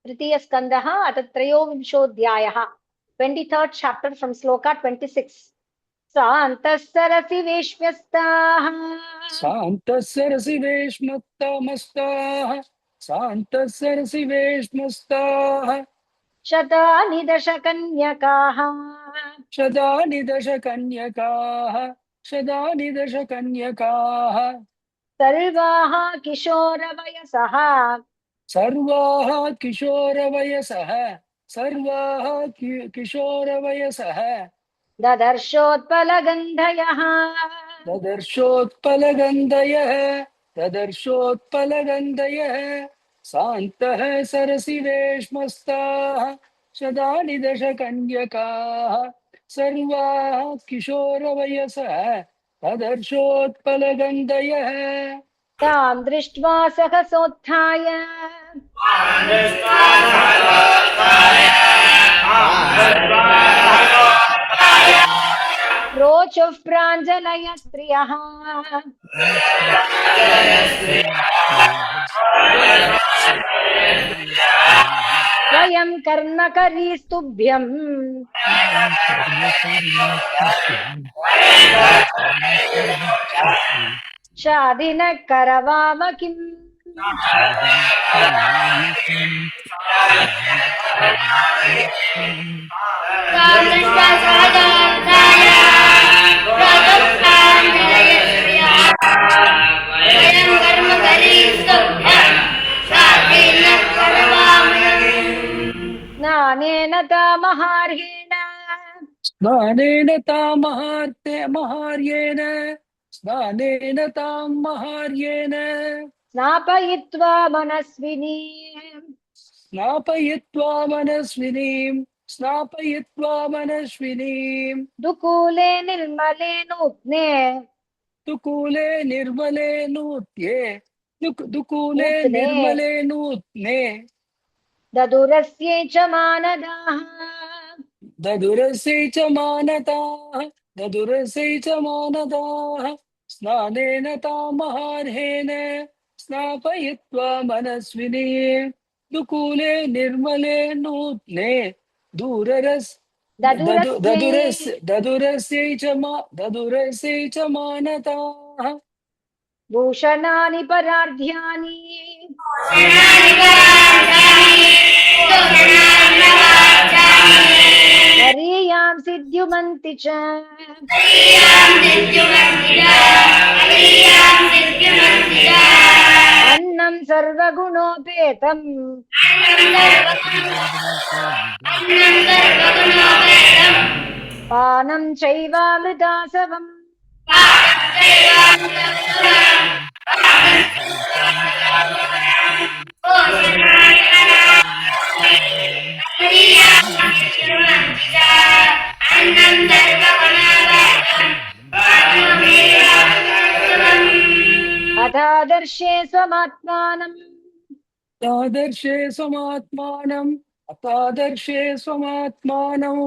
तृतीय स्कंदः अथ त्रयोविंशोऽध्यायः 23rd chapter from sloka 26 सान्तः सरसि वेश्म्यस्ताः सान्तः सरसि वेश्मत्तमस्ताः सान्तः सरसि वेश्मस्ताः शतानि दशकन्यकाः शतानि दशकन्यकाः शतानि दशकन्यकाः सर्वाः किशोरवयसः सर्वाः किशोरवयसः सर्वाः किशोरवयसः ददर्शोत्पलगन्धयः ददर्शोत्पलगन्धयः ददर्शोत्पलगन्धयः सान्तः सरसि वेश्मस्ताः शतानि दशकन्यकाः सर्वाः किशोरवयसः ददर्शोत्पलगन्धयः तां दृष्ट्वा सहसोत्थाय रोचुः प्राञ्जलय स्त्रियः वयं कर्मकरीस्तुभ्यम् शादिनः करवाम किम् स्नानेन तामहार्हेण स्नानेन तामहार्येण स्नानेन तां महार्येण स्नापयित्वा मनस्विनी स्नापयित्वा मनस्विनीं दुकूले निर्मले नूत्ने दुकूले निर्मले नूत्ये दुकूले नूत्ने निर्मले नूत्ने ददुरस्ये च मानदाः ददुरसे च मानदाः स्नानेन तामहार्हेण स्नापयित्वा मनस्विनी दुकूले निर्मले नूत्ने ददुरस्यै च मानताः भूषणानि परार्ध्यानि हरीयां सिद्ध्युमन्ति च अन्नं सर्वगुणोपेतम् पानं चैवामृतासवम् अथादर्शे स्वमात्मानम् अतादर्शे स्वमात्मानम्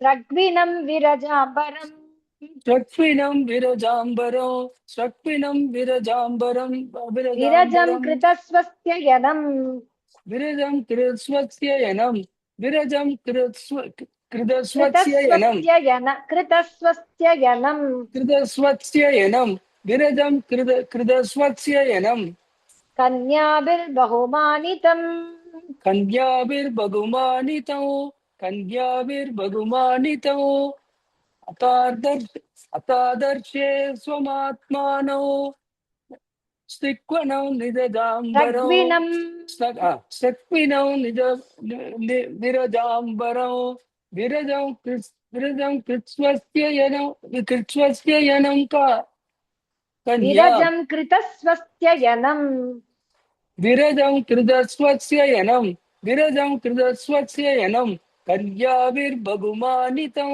रग्विनं विरजाम्बरम् स्रक्विनं विरजाम्बरम् विरजं कृतस्वस्य यनम् विरजं कृतस्वस्य यनं विरजं कृतस्वस्य यनं विरजं कृतस्वस्य यनं कन्याभिर्बहुमानितौ अतादर्शे स्वमात्मानौ स्त्रिक्वनौ निदजाम्बरौ स्त्रिक्विनौ विरजाम्बरौ विरजं कृत्स्वस्य यनं कन्या विरजं कृतस्वस्य यनम् विरजं कृतस्वस्य यनं कन्याभिर्बहुमानितौ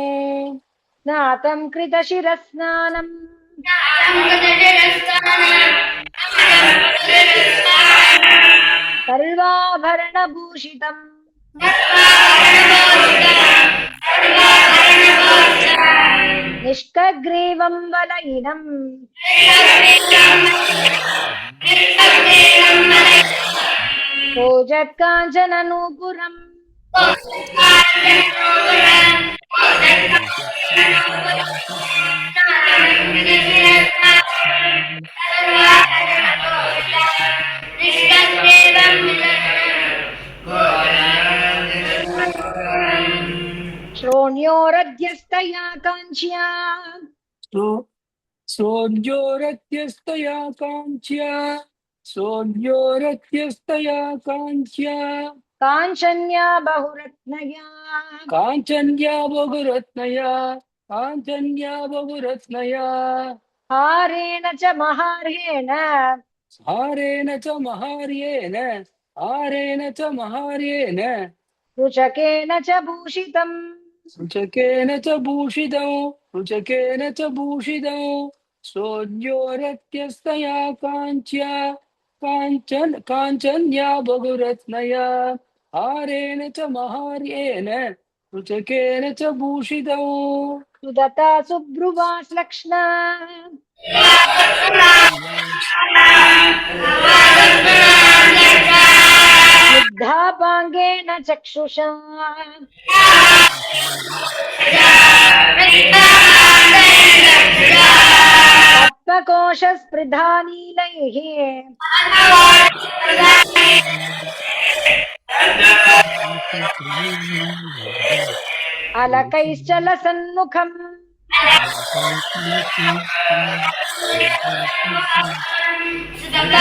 स्नातं कृतशिरस्नानम् सर्वाभरणभूषितम् निष्कग्रीवं वलयिनम् योजत्काञ्चननूपुरम् श्रोण्योरध्यस्तया काञ्च्या सोऽद्योरत्यस्तया काञ्च्या सोऽद्योरत्यस्तया काञ्च्या काञ्चन्या बहुरत्नया काञ्चन्या बहुरत्नया काञ्चन्या बहुरत्नया हारेण च महार्हेण हारेण च महार्येण हारेण च महार्येण रुचकेन च भूषितम् रुचकेन च भूषितौ रुचकेन च भूषितौ सोऽद्योरत्यस्तया काञ्च्या काञ्चन्या बहुरत्नया हारेण च महार्येण रुचकेन च भूषितौ सुदता सुभ्रुवाश्लक्ष्णा युद्धापाङ्गेन चक्षुषा पद्मकोशस्पृधानीलैः अलकैश्चलसन्मुखम्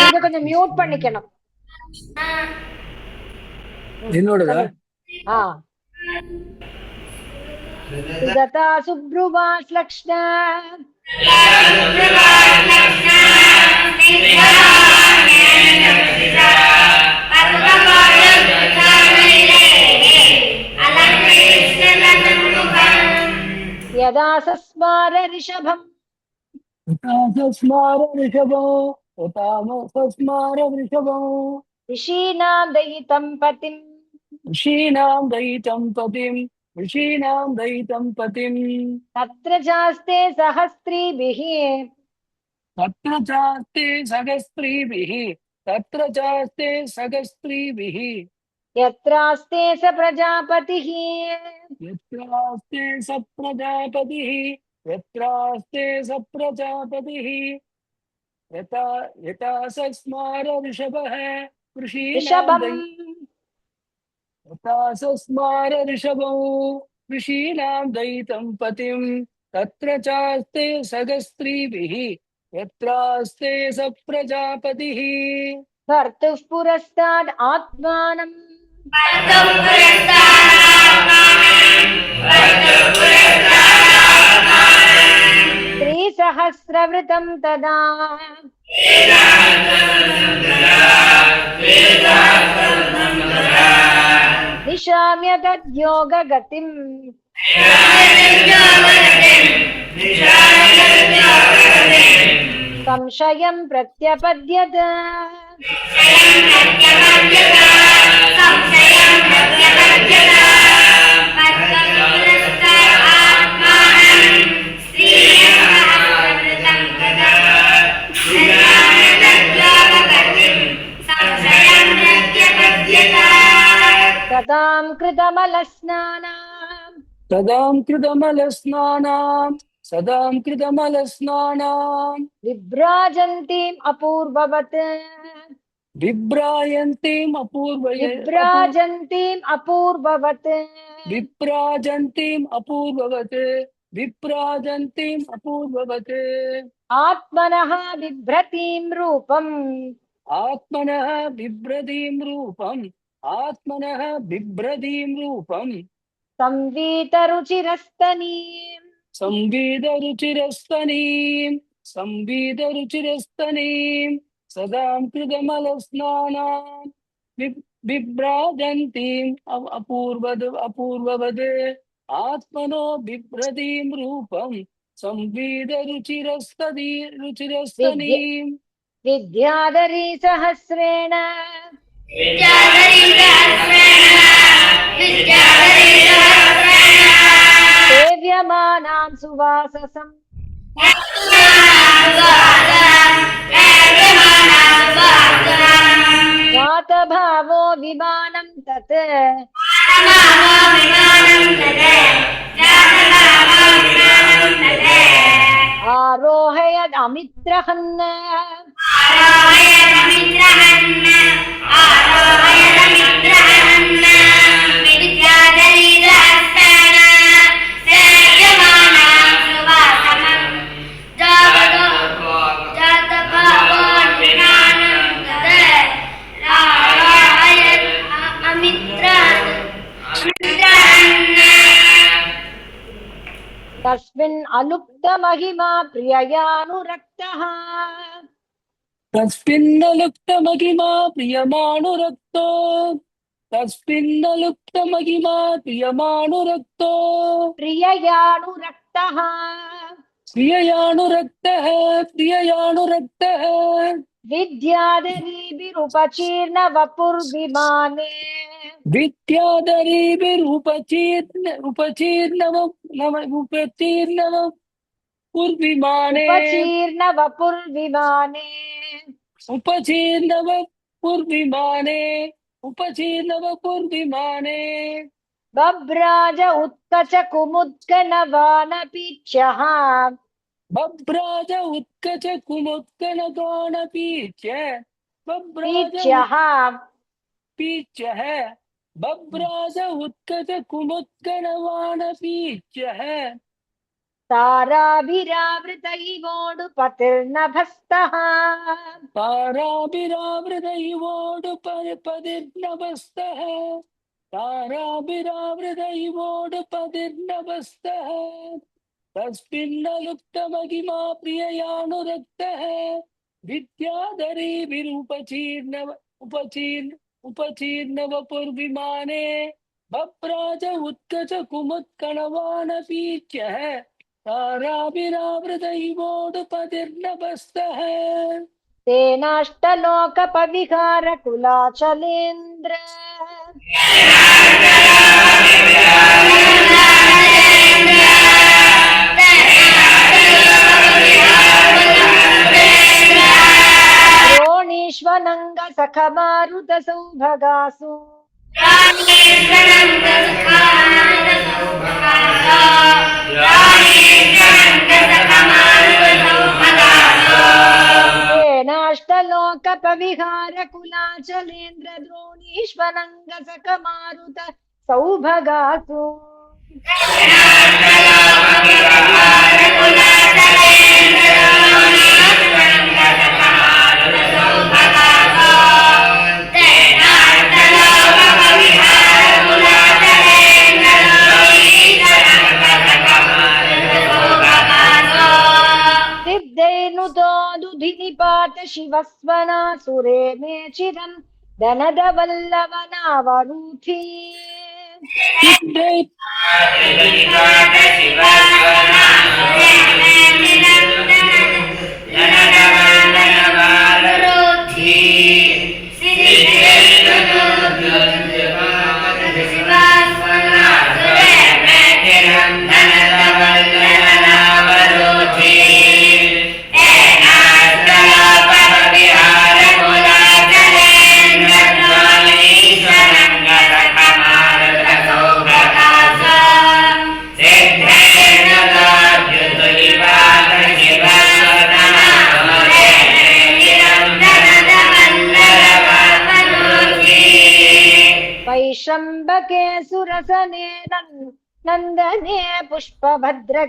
இத கொஞ்சம் மியூட் பண்ணிக்கணும். என்னோடதா சுததா சுப்ருவாஸ்லக்ஷ்ணா யதா சஸ்மார ரிஷபம் सस्मार वृषभो सस्मार वृषभो ऋषीणां दयितं पतिम् ऋषीणां दयितं पतिम् ऋषीणां दयितं पतिम् तत्र चास्ते सहस्त्रीभिः तत्र चास्ते सहस्त्रीभिः तत्र चास्ते सहस्त्रीभिः यत्रास्ते स प्रजापतिः यत्रास्ते स प्रजापतिः यत्रास्ते स प्रजापतिः यथा यथा सस्मार ऋषभः ऋषभम् यथा सस्मार ऋषभो ऋषीणां दयितं पतिं तत्र चास्ते सहस्त्रीभिः यत्रास्ते स प्रजापतिः भर्तुः पुरस्ताद् आत्मानम् त्रिसहस्रवृतं तदा निशाम्य तद्योगगतिम् संशयं प्रत्यपद्यत तदां कृतमलस्नानाम् सदां कृतमलस्नानां सदां कृतमलस्नानां विभ्राजन्तीम् अपूर्ववत् विभ्रायन्तीम् विभ्राजन्तीम् अपूर्ववत् विभ्राजन्तीम् अपूर्ववत् विभ्राजन्तीम् अपूर्ववत् आत्मनः बिभ्रतीं रूपम् आत्मनः बिभ्रतीं रूपम् आत्मनः बिभ्रतीं रूपम् संवीतरुचिरस्तनीम् संवीतरुचिरस्तनीं संवीतरुचिरस्तनीं सदां कृतमलस्नानां बिभ्राजन्तीम् अपूर्ववत् आत्मनो बिभ्रतीं रूपं रुचिरस्तनीं विद्याधरी सहस्रेण सेव्यमानां सुवाससम् जातभावो विमानं तत् आरोहयदमित्रहन् तस्मिन् अलुप्तमहिमा प्रिययानुरक्तः तस्मिन्नलुप्तमहिमा प्रियमाणुरक्तो तस्मिन्नलुप्तमहिमा प्रियमाणुरक्तो प्रिययानुरक्तः प्रिययाणुरक्तः प्रिययाणुरक्तः विद्याधरीभिरुपचीर्णवपुर्विमाने उपचीर्णव पुर्विमाने उपचीर्णवपुर्विमाने उपचीर्णव पुर्विमाने उपचीर्णव पुर्विमाने बभ्राज उत्कच कुमुद्गनवानपीच्यः बभ्राज उत्कच कुमुत्कनगानपीच्य बभ्राज पीच्यः पीच्यः बभ्राज उत्कच कुमुत्कनवानपीच्यः ताराभिरावृतैवोडुपतिर्नभस्तः ताराभिरावृतैवोडुपदिर्नभस्तः ताराभिरावृतैवोडुपदिर्नभस्तः तस्मिन्नलुप्तमहिमा प्रिययानुरक्तः उपचीर्णवपुर्विमाने बभ्राज उत्कच कुमुत्कणवानपीच्यः ताराभिरावृतैवोडुपदिर्नभस्तः तेनाष्टलोकपविहारकुलाचलेन्द्र द्रोणीष्वनङ्गसखमारुतसौभगासु तेनाष्टलोकपविहारकुलाचलेन्द्र द्रोणीष्वनङ्गसखमारुत सौभगासु सिद्धैर्नुतोदुधिनिपात शिवस्वनासुरे मे चिरं धनदवल्लवनावरूथी वैशम्बके सुरसने नन्दने पुष्पभद्र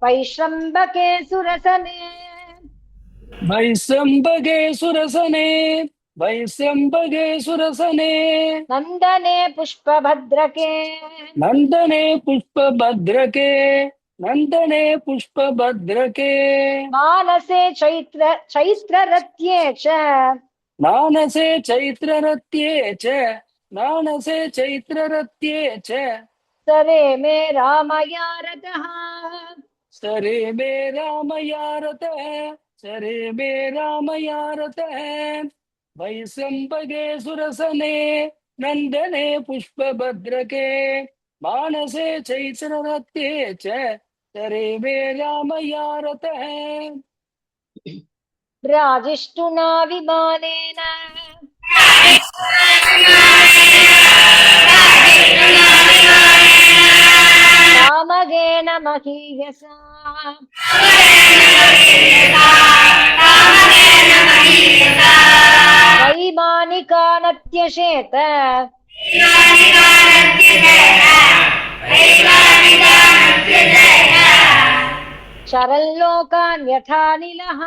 वैशम्बके सुरसने वैश्रम्भगे सुरसने नन्दने पुष्पभद्रके नन्दने पुष्पभद्रके मानसे चैत्ररत्ये च मानसे चैत्ररत्ये च सरे मे रामया रतः सरे मे रामया रतः वैशम्भगे सुरसने नन्दने पुष्पभद्रके मानसे चैत्ररत्ये च सरे मे रामया रतः राजिष्ठुना विमानेन कामगेन महीयसा वैमानिकानत्यशेत चरल्लोकान् यथा निलः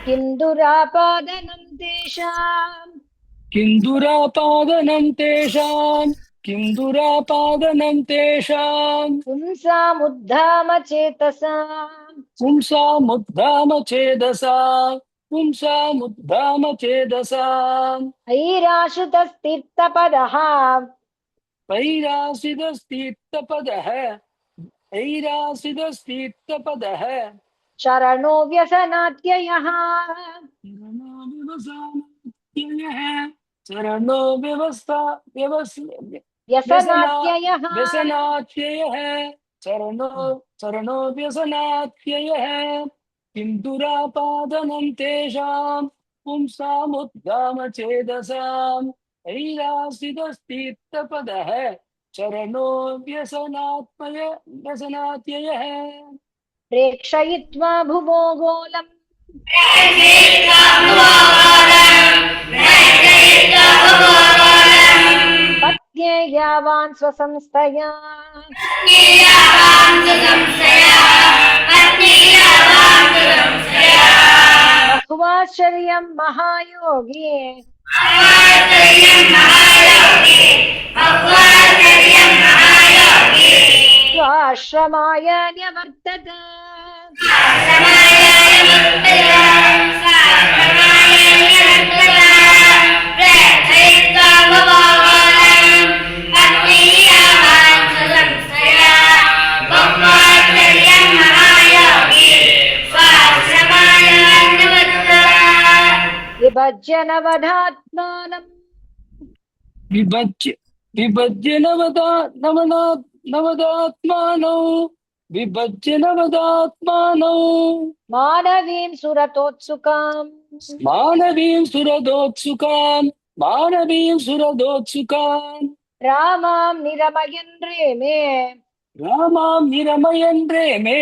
किन्दुरापादनं तेषाम् किं दुरापादनं तेषां किं दुरापादनं तेषां पुंसामुद्धाम चेतसाम् पुंसामुद्धाम चेदसा पुंसामुद्धाम चेदसाम् ऐराश्रितस्तीर्थपदः ऐरासिदस्तीर्थपदः ऐरासिदस्तीर्थपदः शरणो व्यसनात्ययः चरणो व्यवसानात्ययः चरणो व्यवस्था व्यसना व्यसनात्ययः व्यसनात्ययः चरणो चरणो व्यसनात्ययः किं दुरापादनं तेषां पुंसामुद्दाम चेदसाम् ऐरासिदस्तीर्थपदः चरणो व्यसनात्ययः प्रेक्षयित्वा भुवो गोलम् पत्न्यैयावान् स्वसंस्थया बहुवाश्चर्यं महायोगी स्वाश्रमाय न्यवर्तत विभज्य नवधात्मानम् विभज्य विभज्य नवदात्मानौ विभज्य नवदात्मानौ मानवीं सुरतोत्सुकाम् मानवीं सुरदोत्सुकान् रामां निरमयन् रेमे रामां निरमयन् रेमे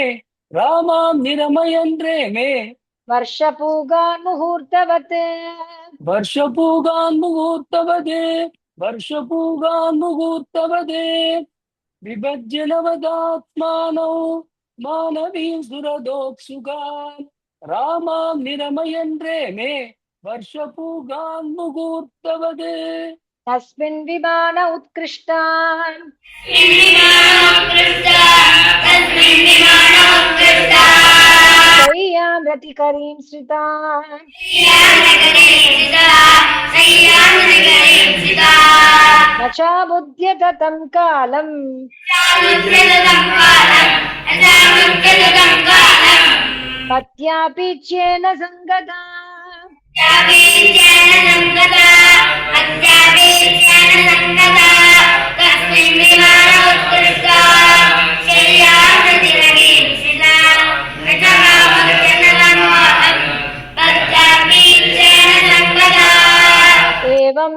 वर्षपूगान् मुहूर्तवत् वर्षपूगान् मुहूर्तवदे विभज्य नवदात्मानौ मानवीं सुरदोत्सुकान् रामां निरमयन् रेमे वर्षपूगान् मुहूर्तवदे तस्मिन् विमान उत्कृष्टान् शय्यां रतिकरीं श्रितान् न चाबुध्यत तं कालम् पत्यापीच्येन सङ्गता एवं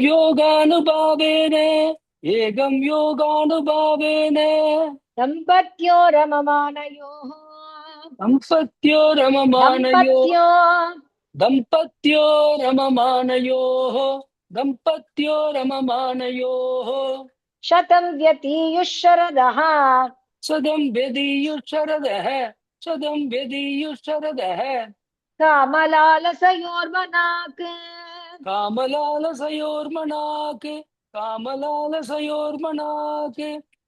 योगानुभावेन दम्पत्यो रममाणयोः शतं व्यतीयुः शरदः सदं व्यदीयुः शरदः कामलालसयोर्वनाक् कामलालसयोर्मनाक्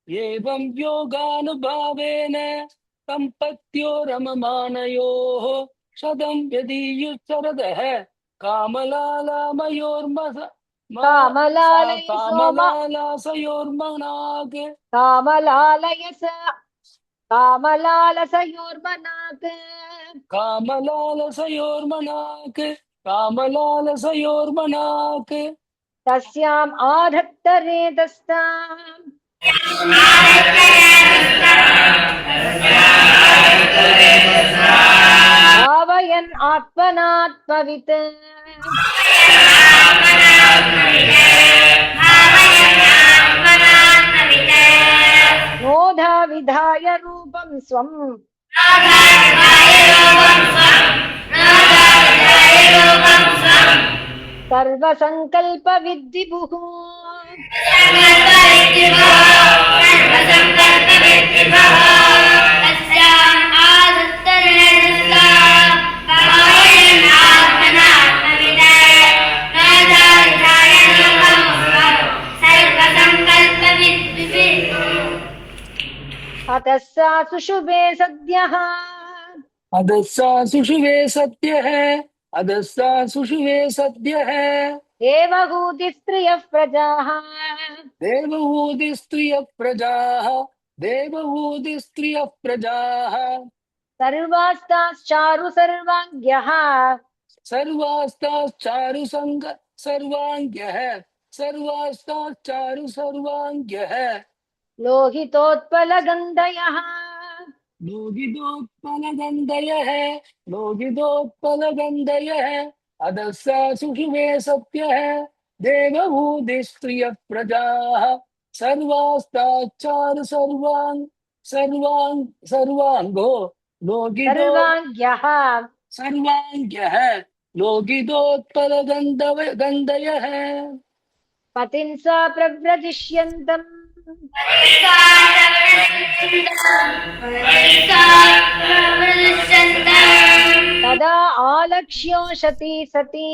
एवं योगानुभावेन सम्पत्यो रममाणयोः शतं व्यदीयुः कामलालसयोर्मनाक् कामलालयस कामलालसयोर्मनाक् कामलालसयोर्मनाक् कामलालसयोर्मनाक् तस्याम् आधत्तरेतस्ताम् भावयन् आत्मनात्मवित् नोधा विधाय रूपं स्वम् सर्वसङ्कल्पविद्विभुः अतः सा सुषुभे सद्यः अदस्सा सुषुवे सत्यः अदस्सा सुषुवे सद्यः देवहूति स्त्रियः प्रजाः देवहूति स्त्रियः प्रजाः देवहूति स्त्रियः प्रजाः सर्वास्ताश्चारु सर्वाङ्ग्यः सर्वास्ताश्चारु संग सर्वाङ्ग्यः सर्वास्ताश्चारु सर्वाङ्ग्यः लोहितोत्पलगन्धयः लोगिदोत्पलगन्धयः लोगिदोत्पलगन्धयः अदस्सा सुषुवे सत्यः देवहूति स्त्रियः प्रजाः सर्वास्ताच्चारु सर्वाङ्गो लोगिदो सर्वाङ्ग्यः सर्वाङ्ग्यः लोगिदोत्पलगन्धयः पतिं सा प्रव्रजिष्यन्तम् तदा आलक्ष्योषति सती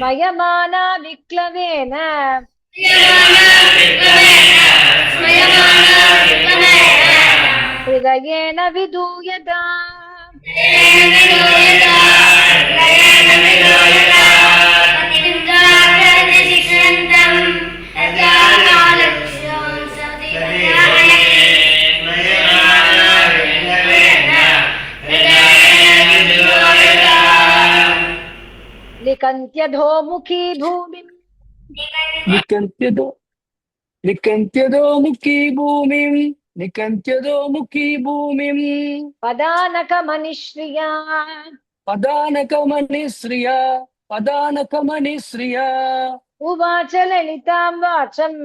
मयमाना विक्लवेन हृदयेन विदूयता लिकन्त्यधोमुखी भूमिम् निकन्त्यदो मुखी भूमिं निकन्त्यदो मुखी भूमिं पदानकमनिश्रिया पदानकमनिश्रिया उवाच ललितां वाचम्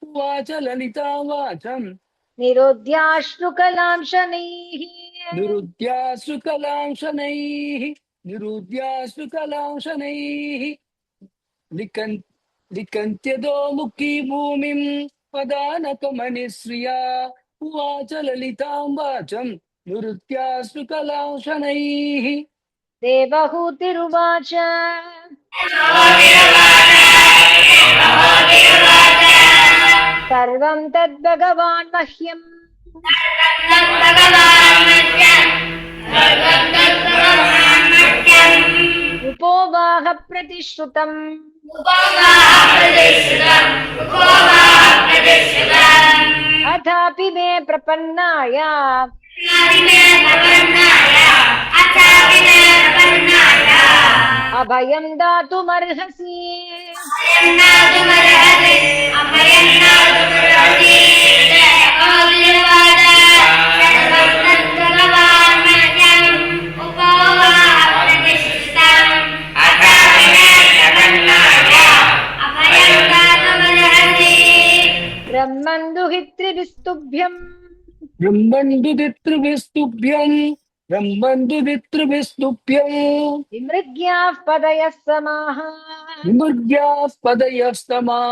उवाच ललितां वाचम् निरुद्याश्रुकलां शनैः निरुद्याश्रुकलां शनैः लिकन्त्यदो मुखी भूमिं पदानकमनिश्रिया उवाच ललितां वाचम् निरुद्याश्रुकलां शनैः देवहूतिरुवाच सर्वं तद्भगवान् मह्यम् उपोवाह प्रतिश्रुतम् अथापि मे प्रपन्नाय अभयं दातुमर्हसि ब्रह्मन् दुहितृभिस्तुभ्यम् विमृग्याः पदयः समाः विमृग्याः पदयः समाः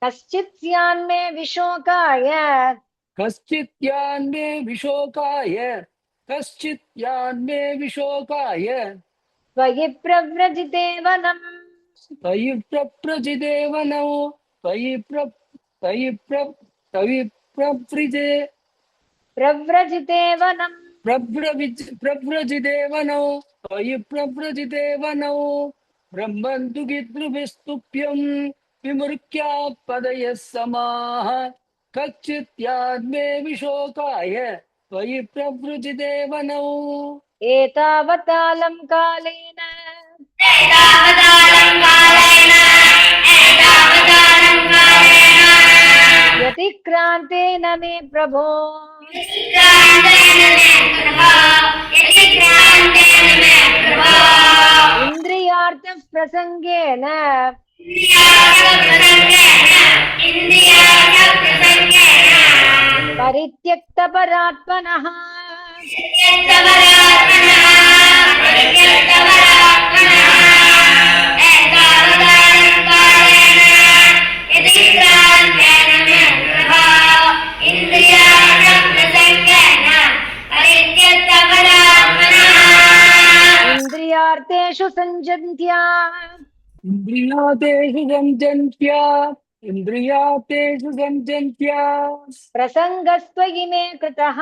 कश्चित् स्यान्मे विशोकाय कश्चित् यान्मे विशोकाय त्वयि प्रव्रजिते वनम् त्वयि प्रप्रजिदेवनो त्वयि प्रव्रजे प्रव्रजिते वनम् प्रव्रजिदेवनौ त्वयि प्रव्रजिदेवनौ ब्रह्मन्तु गितृभिस्तुभ्यं विमुर्ख्यापदयः समाः कच्चित्यात्मे विशोकाय त्वयि प्रव्रजिदेवनौ एतावतालं कालेन व्यतिक्रान्तेन मे प्रभो इन्द्रियार्थः प्रसङ्गेन परित्यक्तपरात्मनः इन्द्रियार्थेषु सञ्जन्त्या इन्द्रियातेषु गञ्जन्त्या प्रसङ्गस्त्वयि मे कृतः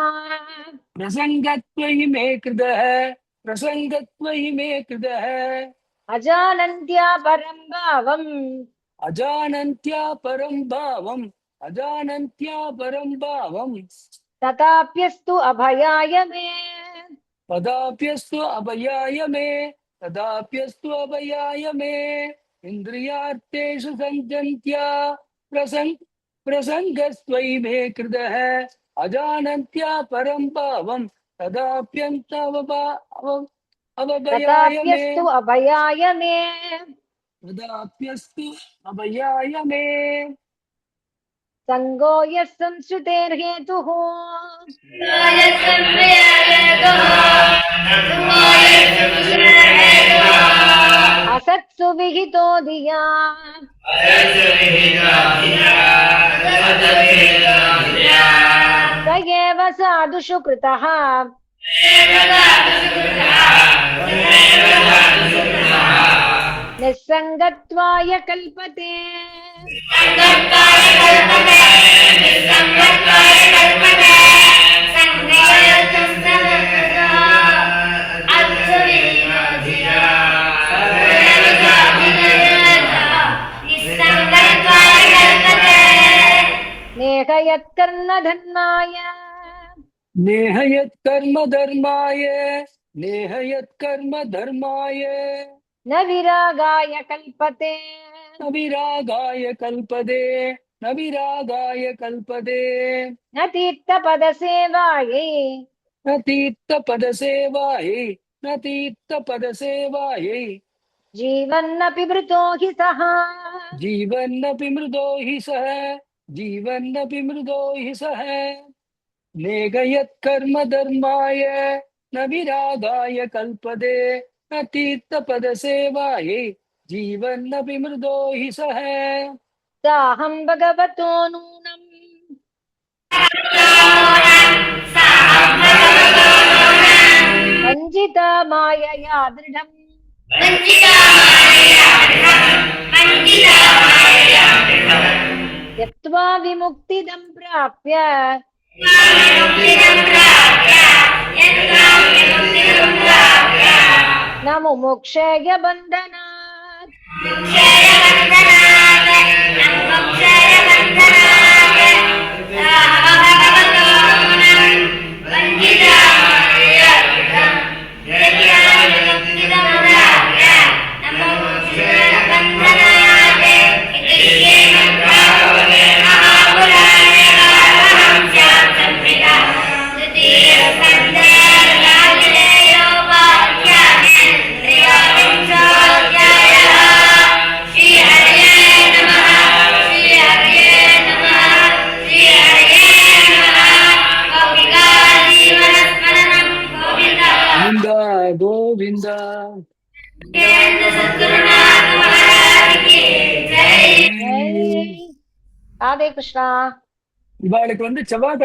प्रसङ्गत्वयि मे कृतः अजानन्त्या परं भावम् अजानन्त्या परं भावम् तथाप्यस्तु अभयाय मे तदाप्यस्तु अभयाय मे इन्द्रियार्थेषु सञ्जन्त्या प्रसङ्गस्त्वयि मे कृतः अजानन्त्या परं भावम् तथाप्यस्तु अभयाय मे तदाप्यस्तु अभयाय मे सङ्गो यः संश्रुतेर्हेतुः असत्सु विहितो धिया स एव साधुषु कृतः निस्सङ्गत्वाय कल्पते नेहयत्कर्म धर्माय नेहयत्कर्म धर्माय न विरागाय कल्पते न विरागाय कल्पते न तीर्थपदसेवायै न तीर्थपदसेवायै जीवन्नपि मृतो हि सः जीवन्नपि मृदो हि सः नेहयत्कर्म धर्माय न विरागाय कल्पते न तीर्थपदसेवायै जीवन्नपि मृदो हि सः साहं भगवतो नूनम् वञ्चिता मायया दृढम् त्यक्त्वा विमुक्तिदं प्राप्य न मुमुक्षेय बन्धनात् गोविंद ராதே கிருஷ்ணா. இவாளுக்கு செவ்வாய்